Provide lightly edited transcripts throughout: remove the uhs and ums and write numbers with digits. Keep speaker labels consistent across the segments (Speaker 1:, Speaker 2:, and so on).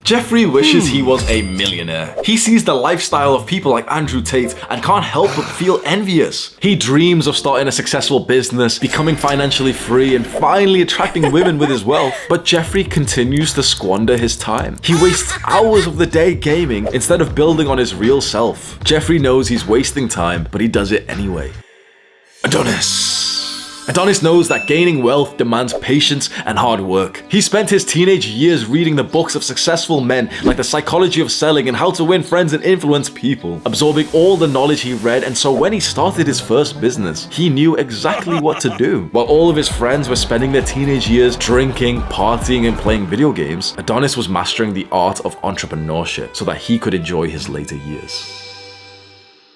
Speaker 1: Jeffrey wishes he was a millionaire. He sees the lifestyle of people like Andrew Tate and can't help but feel envious. He dreams of starting a successful business, becoming financially free, and finally attracting women with his wealth. But Jeffrey continues to squander his time. He wastes hours of the day gaming instead of building on his real self. Jeffrey knows he's wasting time, but he does it anyway. Adonis knows that gaining wealth demands patience and hard work. He spent his teenage years reading the books of successful men like The Psychology of Selling and How to Win Friends and Influence People, absorbing all the knowledge he read, and so when he started his first business, he knew exactly what to do. While all of his friends were spending their teenage years drinking, partying, and playing video games, Adonis was mastering the art of entrepreneurship so that he could enjoy his later years.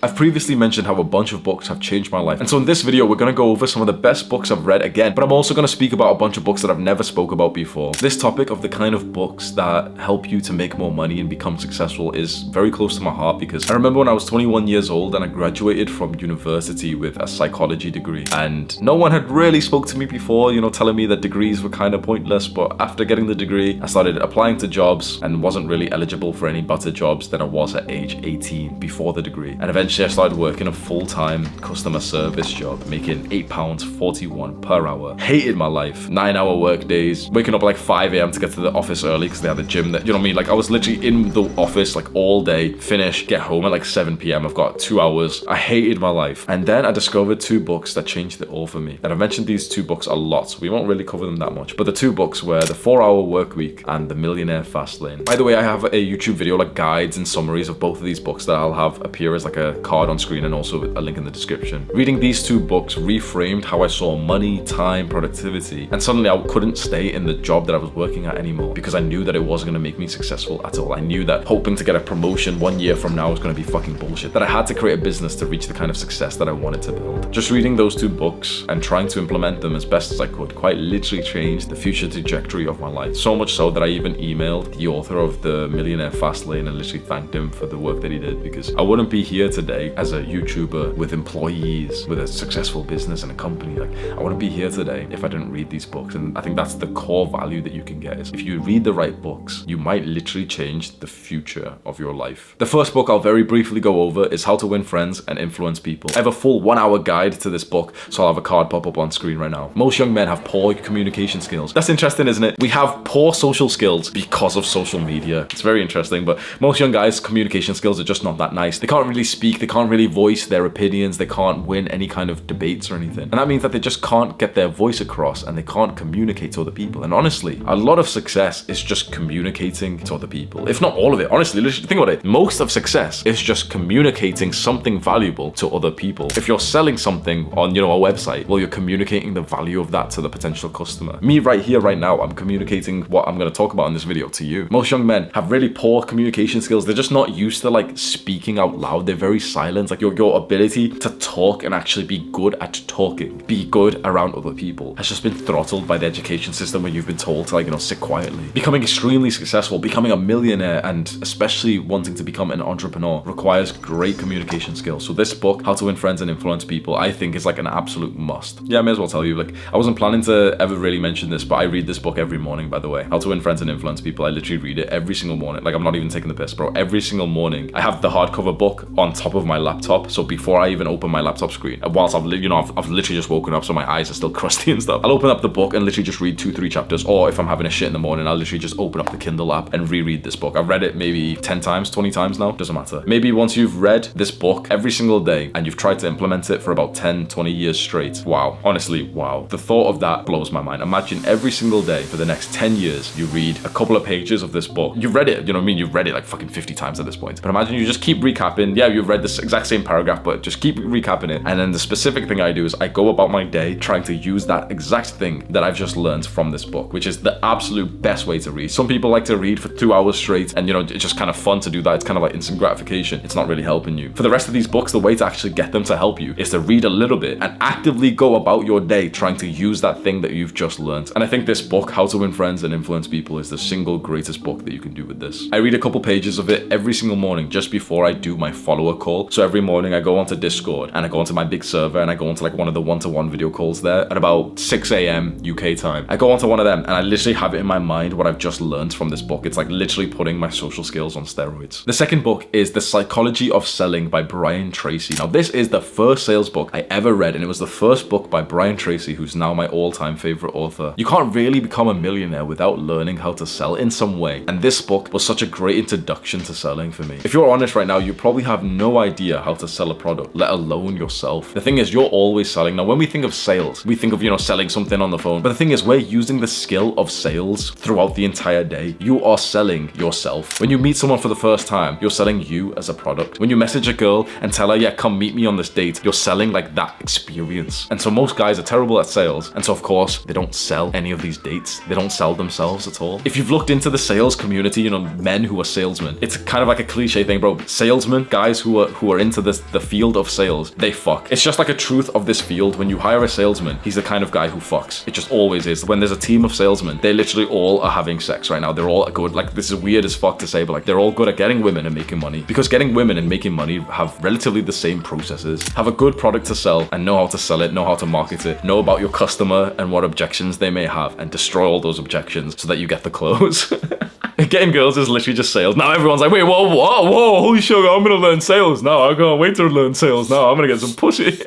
Speaker 1: I've previously mentioned how a bunch of books have changed my life, and so in this video we're going to go over some of the best books I've read again, but I'm also going to speak about a bunch of books that I've never spoke about before. This topic of the kind of books that help you to make more money and become successful is very close to my heart, because I remember when I was 21 years old and I graduated from university with a psychology degree, and no one had really spoke to me before, telling me that degrees were kind of pointless. But after getting the degree, I started applying to jobs and wasn't really eligible for any better jobs than I was at age 18 before the degree, and eventually I started working a full-time customer service job, making £8.41 per hour. Hated my life. 9-hour work days, waking up like 5 a.m. to get to the office early because they had a gym that, Like I was literally in the office like all day, finish, get home at like 7 p.m. I've got 2 hours. I hated my life. And then I discovered 2 books that changed it all for me. And I've mentioned these 2 books a lot, so we won't really cover them that much. But the 2 books were The 4-Hour Workweek and The Millionaire Fast Lane. By the way, I have a YouTube video like guides and summaries of both of these books that I'll have appear as like a card on screen and also a link in the description. Reading these 2 books reframed how I saw money, time, productivity, and suddenly I couldn't stay in the job that I was working at anymore because I knew that it wasn't going to make me successful at all. I knew that hoping to get a promotion 1 year from now was going to be fucking bullshit, that I had to create a business to reach the kind of success that I wanted to build. Just reading those 2 books and trying to implement them as best as I could quite literally changed the future trajectory of my life. So much so that I even emailed the author of The Millionaire Fast Lane and literally thanked him for the work that he did, because I wouldn't be here today as a YouTuber with employees, with a successful business and a company. Like, I wouldn't be here today if I didn't read these books. And I think that's the core value that you can get, is if you read the right books, you might literally change the future of your life. The first book I'll very briefly go over is How to Win Friends and Influence People. I have a full 1-hour guide to this book, so I'll have a card pop up on screen right now. Most young men have poor communication skills. That's interesting, isn't it? We have poor social skills because of social media. It's very interesting, but most young guys' communication skills are just not that nice. They can't really speak, they can't really voice their opinions, they can't win any kind of debates or anything. And that means that they just can't get their voice across and they can't communicate to other people. And honestly, a lot of success is just communicating to other people. If not all of it, honestly, think about it. Most of success is just communicating something valuable to other people. If you're selling something on, a website, well, you're communicating the value of that to the potential customer. Me right here, right now, I'm communicating what I'm going to talk about in this video to you. Most young men have really poor communication skills. They're just not used to like speaking out loud. They're very silent. Like your ability to talk and actually be good at talking, be good around other people, has just been throttled by the education system where you've been told to sit quietly. Becoming extremely successful, becoming a millionaire, and especially wanting to become an entrepreneur requires great communication skills. So this book, How to Win Friends and Influence People, I think is like an absolute must. Yeah, I may as well tell you, I wasn't planning to ever really mention this, but I read this book every morning, by the way. How to Win Friends and Influence People. I literally read it every single morning. I'm not even taking the piss, bro. Every single morning. I have the hardcover book on top of my laptop, so before I even open my laptop screen, whilst I've literally just woken up, so my eyes are still crusty and stuff, I'll open up the book and literally just read 2-3 chapters, or if I'm having a shit in the morning, I'll literally just open up the Kindle app and reread this book. I've read it maybe 10 times, 20 times now, doesn't matter. Maybe once you've read this book every single day and you've tried to implement it for about 10, 20 years straight, wow, honestly, wow. The thought of that blows my mind. Imagine every single day for the next 10 years, you read a couple of pages of this book. You've read it, you've read it like fucking 50 times at this point. But imagine you just keep recapping. Yeah, you've read this exact same paragraph, but just keep recapping it. And then the specific thing I do is I go about my day trying to use that exact thing that I've just learned from this book, which is the absolute best way to read. Some people like to read for 2 hours straight, and it's just kind of fun to do that. It's kind of like instant gratification. It's not really helping you. For the rest of these books, the way to actually get them to help you is to read a little bit and actively go about your day trying to use that thing that you've just learned. And I think this book, How to Win Friends and Influence People, is the single greatest book that you can do with this. I read a couple pages of it every single morning just before I do my follower call call. So every morning I go onto Discord and I go onto my big server and I go onto like one of the one-to-one video calls there at about 6 a.m. UK time. I go onto one of them and I literally have it in my mind what I've just learned from this book. It's like literally putting my social skills on steroids. The second book is The Psychology of Selling by Brian Tracy. Now this is the first sales book I ever read, and it was the first book by Brian Tracy, who's now my all-time favorite author. You can't really become a millionaire without learning how to sell in some way, and this book was such a great introduction to selling for me. If you're honest right now, you probably have no idea how to sell a product, let alone yourself. The thing is, you're always selling. Now when we think of sales, we think of, you know, selling something on the phone, but the thing is, we're using the skill of sales throughout the entire day. You are selling yourself. When you meet someone for the first time, you're selling you as a product. When you message a girl and tell her, yeah, come meet me on this date, you're selling like that experience. And so most guys are terrible at sales, and so of course they don't sell any of these dates. They don't sell themselves at all. If you've looked into the sales community, you know, men who are salesmen, it's kind of like a cliche thing, bro. Salesmen, guys who are into the field of sales, they fuck. It's just like a truth of this field. When you hire a salesman, he's the kind of guy who fucks. It just always is. When there's a team of salesmen, they literally all are having sex right now. They're all good. Like, this is weird as fuck to say, but like, they're all good at getting women and making money, because getting women and making money have relatively the same processes. Have a good product to sell and know how to sell it, know how to market it, know about your customer and what objections they may have, and destroy all those objections so that you get the close. Getting girls is literally just sales. Now everyone's like, wait, whoa, holy sugar, I'm gonna learn sales now. I can't wait to learn sales now. I'm gonna get some pussy.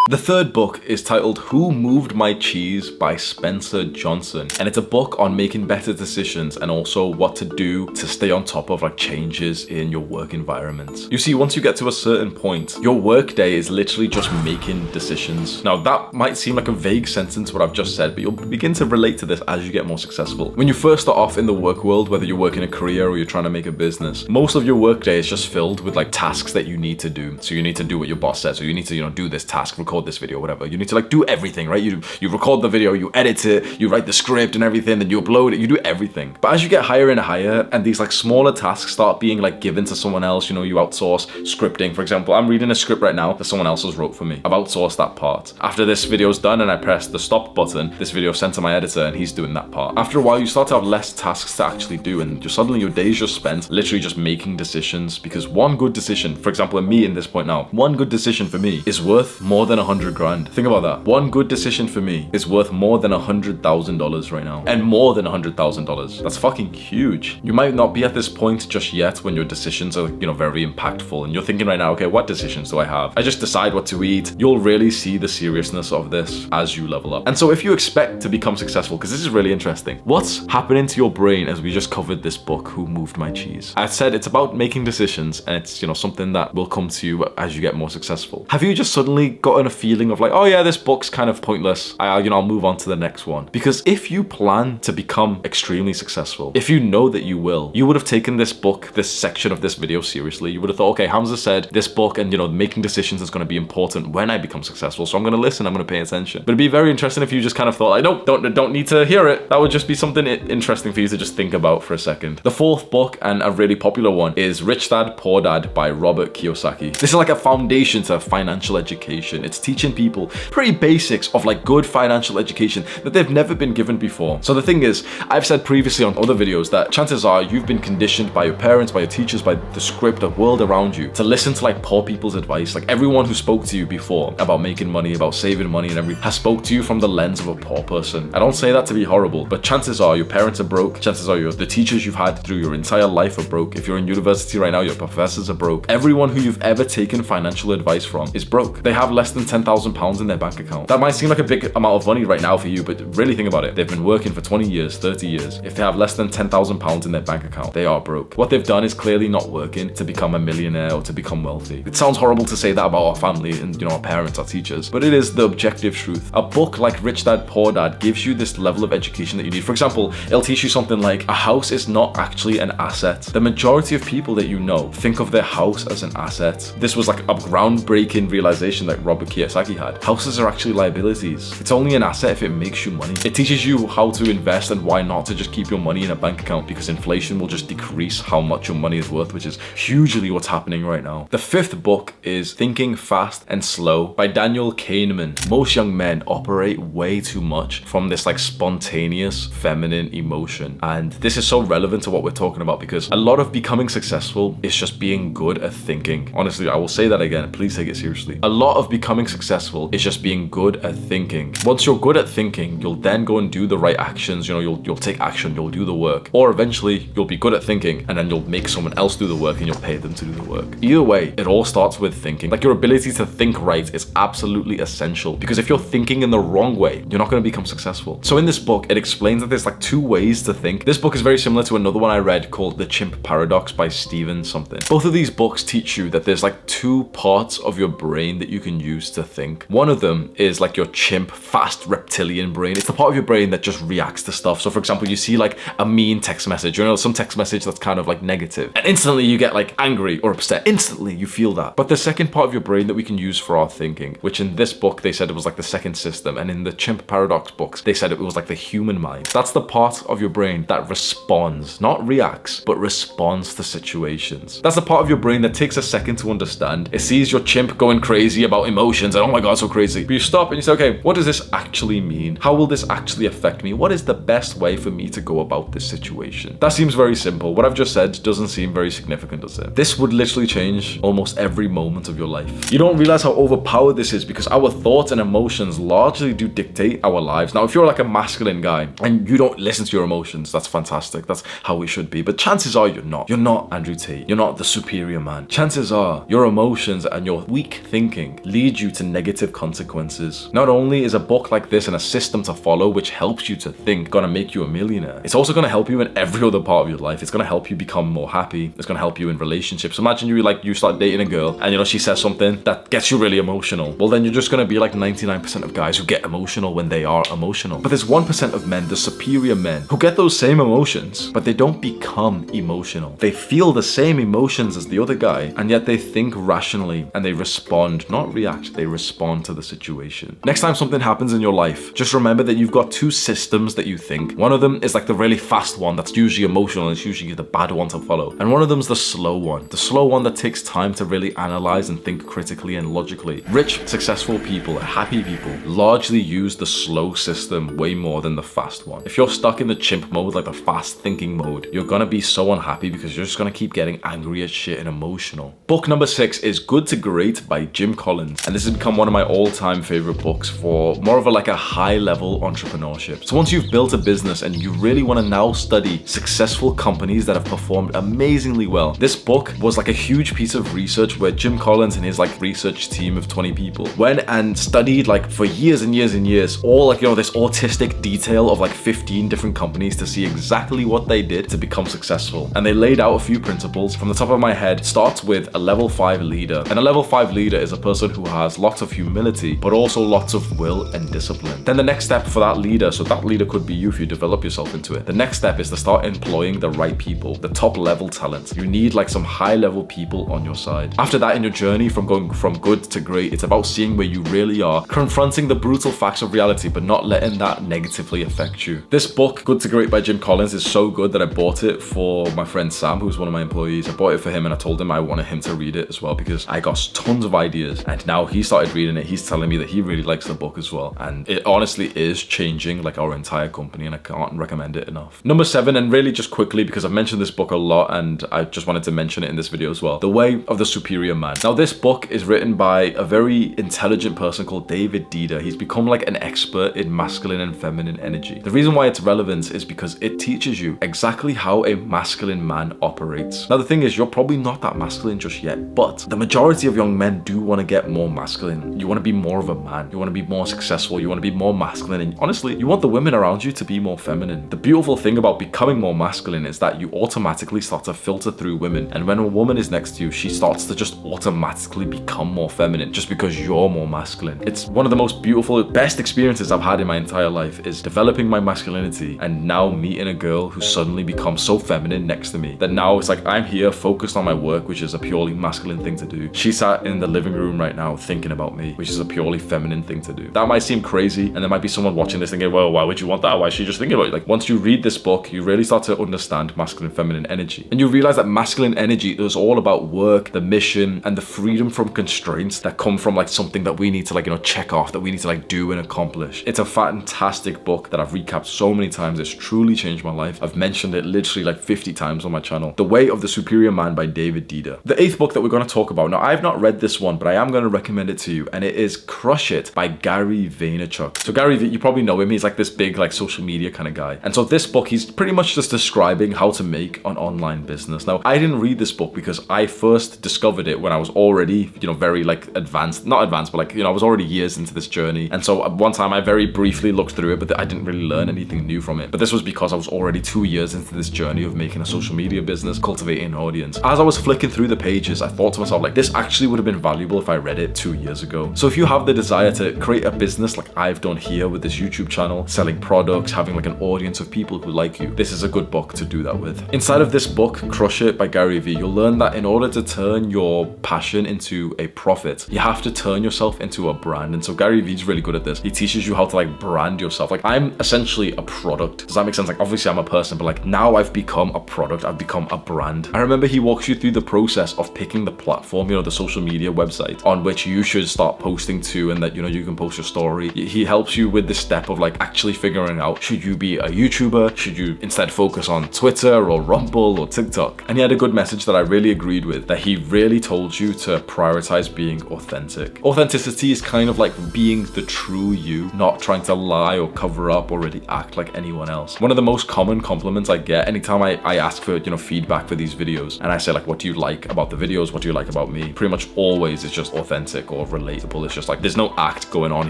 Speaker 1: The third book is titled Who Moved My Cheese by Spencer Johnson, and it's a book on making better decisions and also what to do to stay on top of like changes in your work environment. You see, once you get to a certain point, your work day is literally just making decisions. Now that might seem like a vague sentence what I've just said, but you'll begin to relate to this as you get more successful. When you first start off in the work world, whether you're working a career or you're trying to make a business, most of your work day is just filled with like tasks that you need to do. So you need to do what your boss says, so you need to, you know, do this task, record this video, whatever. You need to like do everything, right? You record the video, you edit it, you write the script and everything, then you upload it, you do everything. But as you get higher and higher, and these like smaller tasks start being like given to someone else, you know, you outsource scripting. For example, I'm reading a script right now that someone else has wrote for me. I've outsourced that part. After this video's done and I press the stop button, this video is sent to my editor and he's doing that part. After a while, you start to have less tasks to actually do, and suddenly your days just spent literally just making decisions, because one good decision, for example, me in this point now, one good decision for me is worth more than 100 grand. Think about that. One good decision for me is worth more than $100,000 right now, and more than $100,000. That's fucking huge. You might not be at this point just yet when your decisions are, you know, very impactful, and you're thinking right now, okay, what decisions do I have? I just decide what to eat. You'll really see the seriousness of this as you level up. And so if you expect to become successful, because this is really interesting, what's happening to your brain as we just covered this book, Who Moved My Cheese? I said it's about making decisions, and it's, you know, something that will come to you as you get more successful. Have you just suddenly gotten a feeling of like, oh yeah, this book's kind of pointless, I'll move on to the next one? Because if you plan to become extremely successful, if you know that you will, you would have taken this book, this section of this video seriously. You would have thought, okay, Hamza said this book and, you know, making decisions is going to be important when I become successful, so I'm going to listen, I'm going to pay attention. But it'd be very interesting if you just kind of thought like, nope, don't need to hear it. That would just be something interesting for you to just think about for a second. The fourth book, and a really popular one, is Rich Dad Poor Dad by Robert Kiyosaki. This is like a foundation to financial education. It's teaching people pretty basics of like good financial education that they've never been given before. So the thing is, I've said previously on other videos that chances are you've been conditioned by your parents, by your teachers, by the script, the world around you, to listen to like poor people's advice. Like everyone who spoke to you before about making money, about saving money and everything, has spoke to you from the lens of a poor person. I don't say that to be horrible, but chances are your parents are broke. Chances are the teachers you've had through your entire life are broke. If you're in university right now, your professors are broke. Everyone who you've ever taken financial advice from is broke. They have less than £10,000 in their bank account. That might seem like a big amount of money right now for you, but really think about it. They've been working for 20 years, 30 years. If they have less than £10,000 in their bank account, they are broke. What they've done is clearly not working to become a millionaire or to become wealthy. It sounds horrible to say that about our family and, you know, our parents, our teachers, but it is the objective truth. A book like Rich Dad Poor Dad gives you this level of education that you need. For example, it'll teach you something like a house is not actually an asset. The majority of people that you know think of their house as an asset. This was like a groundbreaking realization that Robert Kiyosaki had. Houses are actually liabilities. It's only an asset if it makes you money. It teaches you how to invest and why not to just keep your money in a bank account, because inflation will just decrease how much your money is worth, which is hugely what's happening right now. The fifth book is Thinking Fast and Slow by Daniel Kahneman. Most young men operate way too much from this like spontaneous feminine emotion. And this is so relevant to what we're talking about, because a lot of becoming successful is just being good at thinking. Honestly, I will say that again. Please take it seriously. A lot of becoming successful is just being good at thinking. Once you're good at thinking, you'll then go and do the right actions. You know, you'll take action, you'll do the work. Or eventually you'll be good at thinking and then you'll make someone else do the work and you'll pay them to do the work. Either way, it all starts with thinking. Like, your ability to think right is absolutely essential, because if you're thinking in the wrong way, you're not going to become successful. So in this book, it explains that there's like two ways to think. This book is very similar to another one I read called The Chimp Paradox by Stephen something. Both of these books teach you that there's like two parts of your brain that you can use to think. One of them is like your chimp, fast reptilian brain. It's the part of your brain that just reacts to stuff. So for example, you see like a mean text message, you know, some text message that's kind of like negative, and instantly you get like angry or upset. Instantly you feel that. But the second part of your brain that we can use for our thinking, which in this book they said it was like the second system, and in the Chimp Paradox books they said it was like the human mind. That's the part of your brain that responds, not reacts, but responds to situations. That's the part of your brain that takes a second to understand. It sees your chimp going crazy about emotions and oh my god, so crazy. But you stop and you say, okay, what does this actually mean? How will this actually affect me? What is the best way for me to go about this situation? That seems very simple. What I've just said doesn't seem very significant, does it? This would literally change almost every moment of your life. You don't realize how overpowered this is, because our thoughts and emotions largely do dictate our lives. Now, if you're like a masculine guy and you don't listen to your emotions, that's fantastic. That's how it should be. But chances are you're not. You're not Andrew Tate. You're not the superior man. Chances are your emotions and your weak thinking lead you to negative consequences. Not only is a book like this and a system to follow which helps you to think gonna make you a millionaire, it's also gonna help you in every other part of your life. It's gonna help you become more happy. It's gonna help you in relationships. Imagine you start dating a girl and she says something that gets you really emotional. Well, then you're just gonna be like 99% of guys who get emotional when they are emotional. But there's 1% of men, the superior men, who get those same emotions, but they don't become emotional. They feel the same emotions as the other guy, and yet they think rationally and they respond, not react, they respond to the situation. Next time something happens in your life, just remember that you've got two systems that you think. One of them is like the really fast one that's usually emotional and it's usually the bad one to follow. And one of them's the slow one that takes time to really analyze and think critically and logically. Rich, successful people, happy people largely use the slow system way more than the fast one. If you're stuck in the chimp mode, like the fast thinking mode, you're gonna be so unhappy because you're just gonna keep getting angry at shit and emotional. Book number 6 is Good to Great by Jim Collins. And this has become one of my all-time favorite books for more of a high-level entrepreneurship. So once you've built a business and you really want to now study successful companies that have performed amazingly well, this book was like a huge piece of research where Jim Collins and his research team of 20 people went and studied for years and years and years all this autistic detail of 15 different companies to see exactly what they did to become successful. And they laid out a few principles. From the top of my head, starts with a level 5 leader. And a level 5 leader is a person who has lots of humility, but also lots of will and discipline. Then the next step for that leader, so that leader could be you if you develop yourself into it. The next step is to start employing the right people, the top level talent. You need some high level people on your side. After that, in your journey from going from good to great, it's about seeing where you really are, confronting the brutal facts of reality, but not letting that negatively affect you. This book, Good to Great by Jim Collins, is so good that I bought it for my friend Sam, who's one of my employees. I bought it for him and I told him I wanted him to read it as well because I got tons of ideas, and now he started reading it. He's telling me that he really likes the book as well, and it honestly is changing our entire company, and I can't recommend it enough. Number 7, and really just quickly because I've mentioned this book a lot and I just wanted to mention it in this video as well, The Way of the Superior Man. Now this book is written by a very intelligent person called David Dida. He's become an expert in masculine and feminine energy. The reason why it's relevant is because it teaches you exactly how a masculine man operates. Now the thing is, you're probably not that masculine just yet, but the majority of young men do want to get more masculine. You want to be more of a man. You want to be more successful. You want to be more masculine. And honestly, you want the women around you to be more feminine. The beautiful thing about becoming more masculine is that you automatically start to filter through women. And when a woman is next to you, she starts to just automatically become more feminine just because you're more masculine. It's one of the most beautiful, best experiences I've had in my entire life, is developing my masculinity and now meeting a girl who suddenly becomes so feminine next to me that now it's I'm here focused on my work, which is a purely masculine thing to do. She sat in the living room right now thinking thinking about me, which is a purely feminine thing to do. That might seem crazy, and there might be someone watching this thinking, well, why would you want that? Why is she just thinking about it? Like, once you read this book, you really start to understand masculine and feminine energy. And you realize that masculine energy is all about work, the mission, and the freedom from constraints that come from like something that we need to like, check off, that we need to like do and accomplish. It's a fantastic book that I've recapped so many times. It's truly changed my life. I've mentioned it literally like 50 times on my channel. The Way of the Superior Man by David Dida. The 8th book that we're going to talk about. Now, I've not read this one, but I am going to recommend it to you, and it is Crush It by Gary Vaynerchuk. So Gary, you probably know him. He's like this big like social media kind of guy. And so this book, he's pretty much just describing how to make an online business. Now, I didn't read this book because I first discovered it when I was already, very like advanced, not advanced, but like, I was already years into this journey. And so one time I very briefly looked through it, but I didn't really learn anything new from it. But this was because I was already 2 years into this journey of making a social media business, cultivating an audience. As I was flicking through the pages, I thought to myself, like, this actually would have been valuable if I read it 2 years ago. So if you have the desire to create a business like I've done here with this YouTube channel, selling products, having like an audience of people who like you, this is a good book to do that with. Inside of this book, Crush It by Gary Vee, you'll learn that in order to turn your passion into a profit, you have to turn yourself into a brand. And so Gary Vee's really good at this. He teaches you how to like brand yourself. Like, I'm essentially a product. Does that make sense? Like, obviously I'm a person, but like now I've become a product. I've become a brand. I remember he walks you through the process of picking the platform, the social media website on which you should start posting to, and that, you can post your story. He helps you with the step of like actually figuring out, should you be a YouTuber? Should you instead focus on Twitter or Rumble or TikTok? And he had a good message that I really agreed with, that he really told you to prioritize being authentic. Authenticity is kind of like being the true you, not trying to lie or cover up or really act like anyone else. One of the most common compliments I get anytime I ask for, feedback for these videos, and I say like, what do you like about the videos? What do you like about me? Pretty much always it's just authentic or relatable. It's just like, there's no act going on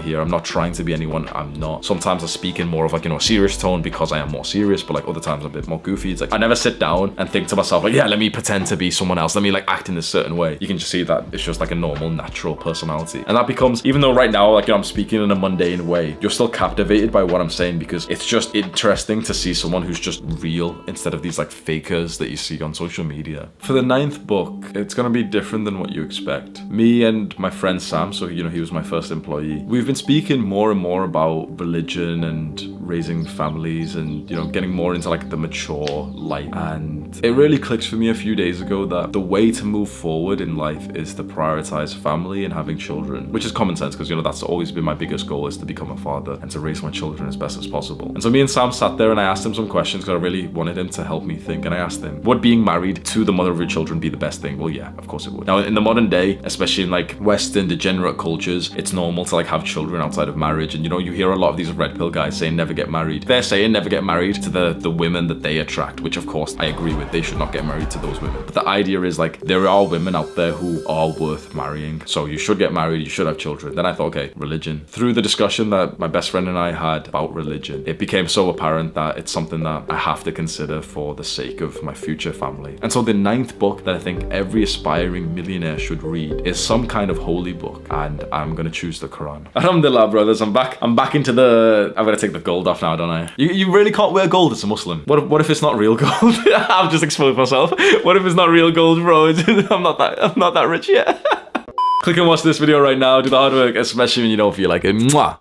Speaker 1: here. I'm not trying to be anyone I'm not. Sometimes I speak in more of like, a serious tone because I am more serious, but like other times I'm a bit more goofy. It's like, I never sit down and think to myself like, yeah, let me pretend to be someone else. Let me like act in a certain way. You can just see that it's just like a normal, natural personality. And that becomes, even though right now, like, I'm speaking in a mundane way, you're still captivated by what I'm saying because it's just interesting to see someone who's just real instead of these like fakers that you see on social media. For the 9th book, it's gonna be different than what you expect. Me and my friend Sam, so he was my first employee, we've been speaking more and more about religion and raising families and getting more into like the mature life. And it really clicked for me a few days ago that the way to move forward in life is to prioritize family and having children, which is common sense because that's always been my biggest goal, is to become a father and to raise my children as best as possible. And so me and Sam sat there and I asked him some questions because I really wanted him to help me think. And I asked him, would being married to the mother of your children be the best thing? Well, yeah, of course it would. Now, in the modern day, especially in like Western degenerate cultures, it's normal to like have children outside of marriage. And you hear a lot of these red pill guys saying never get married. They're saying never get married to the women that they attract, which of course I agree with. They should not get married to those women. But the idea is like, there are women out there who are worth marrying. So you should get married, you should have children. Then I thought, okay, religion. Through the discussion that my best friend and I had about religion, it became so apparent that it's something that I have to consider for the sake of my future family. And so the 9th book that I think every aspiring millionaire should read is some kind of holy book, and I'm gonna choose the Quran. Alhamdulillah, brothers, I'm back into the, I'm gonna take the gold off now, don't I? You really can't wear gold as a Muslim. What if it's not real gold? I've just exposed myself. What if it's not real gold, bro? I'm not that rich yet. Click and watch this video right now. Do the hard work, especially when you don't feel like it. Mwah.